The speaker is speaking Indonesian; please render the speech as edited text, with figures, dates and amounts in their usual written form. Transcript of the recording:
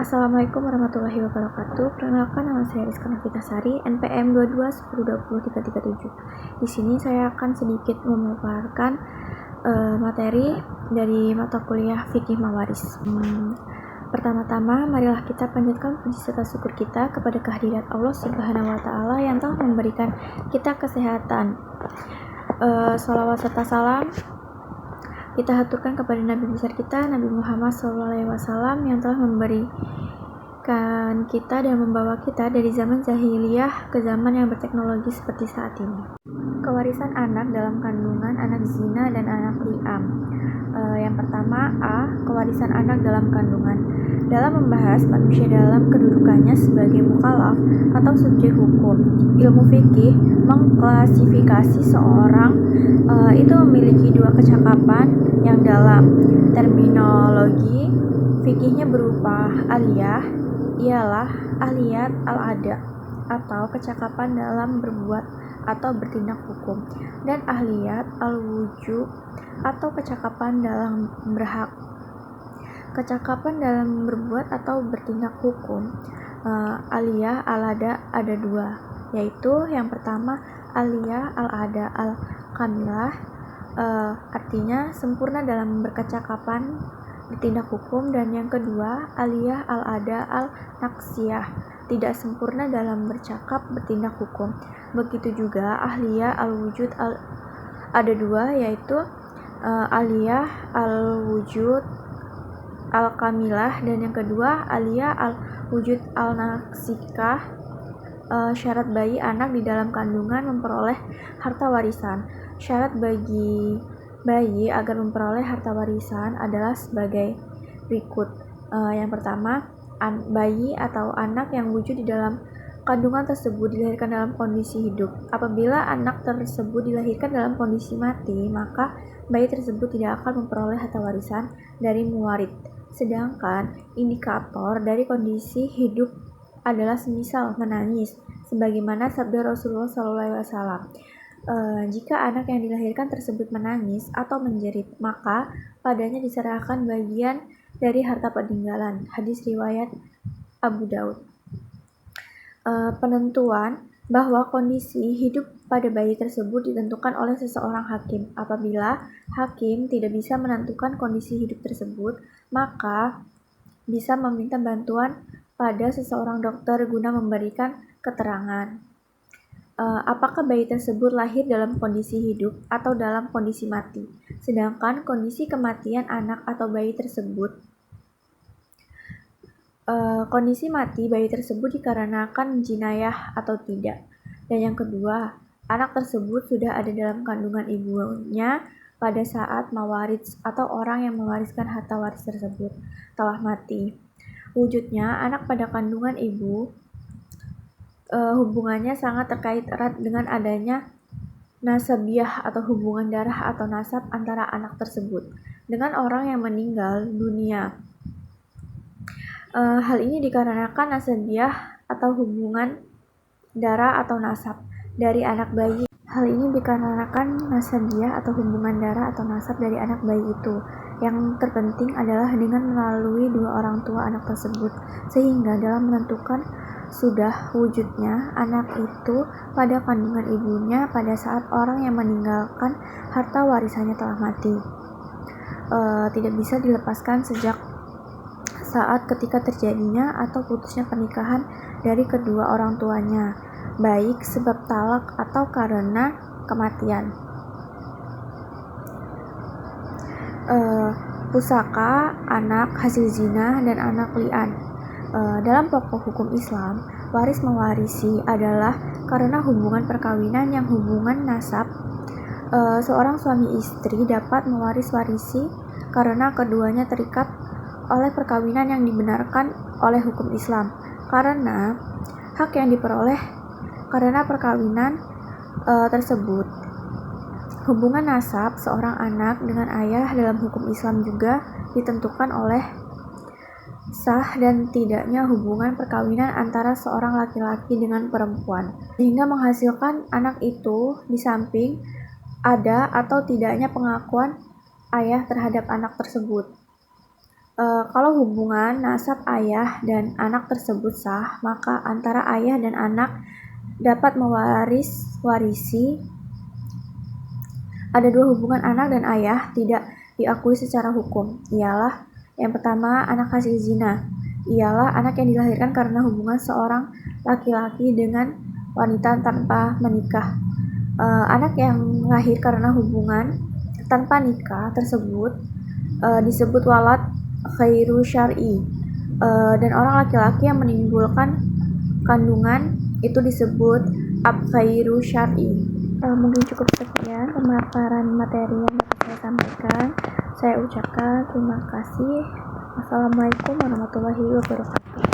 Assalamualaikum warahmatullahi wabarakatuh. Perkenalkan, nama saya Rizka Novitasari, NPM 2210200337. Di sini saya akan sedikit memaparkan materi dari mata kuliah Fikih Mawaris. Pertama-tama, marilah kita panjatkan puji serta syukur kita kepada kehadirat Allah Subhanahu wa Ta'ala yang telah memberikan kita kesehatan. Shalawat serta salam kita haturkan kepada Nabi besar kita, Nabi Muhammad SAW, yang telah memberikan kita dan membawa kita dari zaman jahiliyah ke zaman yang berteknologi seperti saat ini. Kewarisan anak dalam kandungan, anak zina, dan anak li'am. Yang pertama, A. Kewarisan anak dalam kandungan. Dalam membahas manusia dalam kedudukannya sebagai mukallaf atau subjek hukum, ilmu fikih mengklasifikasi seorang itu memiliki dua kecakapan yang dalam terminologi fikihnya berupa aliyah ialah aliyat al-ada atau kecakapan dalam berbuat atau bertindak hukum, dan ahliyat al-wujub atau kecakapan dalam berhak. Kecakapan dalam berbuat atau bertindak hukum, aliyah al-ada ada dua, yaitu yang pertama aliyah al-ada al-kamilah, artinya sempurna dalam berkecakapan bertindak hukum, dan yang kedua aliyah al-ada al-naksiyah, tidak sempurna dalam bercakap bertindak hukum. Begitu juga ahliyah al-wujud ada dua, yaitu aliyah al-wujud al-kamilah, dan yang kedua aliyah al-wujud al-naksikah. Syarat bayi anak di dalam kandungan memperoleh harta warisan. Syarat bagi bayi agar memperoleh harta warisan adalah sebagai berikut. Yang pertama, bayi atau anak yang wujud di dalam kandungan tersebut dilahirkan dalam kondisi hidup. Apabila anak tersebut dilahirkan dalam kondisi mati, maka bayi tersebut tidak akan memperoleh harta warisan dari muwarid. Sedangkan indikator dari kondisi hidup adalah semisal menangis, sebagaimana sabda Rasulullah SAW. Jika anak yang dilahirkan tersebut menangis atau menjerit, maka padanya diserahkan bagian dari harta peninggalan. Hadis riwayat Abu Daud. Penentuan bahwa kondisi hidup pada bayi tersebut ditentukan oleh seseorang hakim. Apabila hakim tidak bisa menentukan kondisi hidup tersebut, maka bisa meminta bantuan pada seseorang dokter guna memberikan keterangan apakah bayi tersebut lahir dalam kondisi hidup atau dalam kondisi mati. Sedangkan kondisi kematian anak atau bayi tersebut, kondisi mati bayi tersebut dikarenakan jinayah atau tidak. Dan yang kedua, anak tersebut sudah ada dalam kandungan ibunya pada saat mawaris atau orang yang mewariskan harta waris tersebut telah mati. Wujudnya anak pada kandungan ibu, hubungannya sangat terkait erat dengan adanya nasabiah atau hubungan darah atau nasab antara anak tersebut dengan orang yang meninggal dunia. Hal ini dikarenakan nasabiah atau hubungan darah atau nasab dari anak bayi. Hal ini dikarenakan nasabiah atau hubungan darah atau nasab dari anak bayi itu. Yang terpenting adalah dengan melalui dua orang tua anak tersebut, sehingga dalam menentukan sudah wujudnya anak itu pada kandungan ibunya pada saat orang yang meninggalkan harta warisannya telah mati, tidak bisa dilepaskan sejak saat ketika terjadinya atau putusnya pernikahan dari kedua orang tuanya, baik sebab talak atau karena kematian. Pusaka, anak hasil zina, dan anak li'an. Dalam pokok hukum Islam, waris mewarisi adalah karena hubungan perkawinan yang hubungan nasab. Seorang suami istri dapat mewarisi karena keduanya terikat oleh perkawinan yang dibenarkan oleh hukum Islam, karena hak yang diperoleh karena perkawinan tersebut. Hubungan nasab seorang anak dengan ayah dalam hukum Islam juga ditentukan oleh sah dan tidaknya hubungan perkawinan antara seorang laki-laki dengan perempuan, sehingga menghasilkan anak itu di samping ada atau tidaknya pengakuan ayah terhadap anak tersebut. Kalau hubungan nasab ayah dan anak tersebut sah, maka antara ayah dan anak dapat warisi. Ada dua hubungan anak dan ayah tidak diakui secara hukum, ialah yang pertama anak hasil zina, ialah anak yang dilahirkan karena hubungan seorang laki-laki dengan wanita tanpa menikah. Anak yang lahir karena hubungan tanpa nikah tersebut disebut walad khairu syar'i, dan orang laki-laki yang menimbulkan kandungan itu disebut ab khairu syar'i. Mungkin cukup sekian pemaparan materi yang dapat saya sampaikan. Saya ucapkan terima kasih. Wassalamualaikum warahmatullahi wabarakatuh.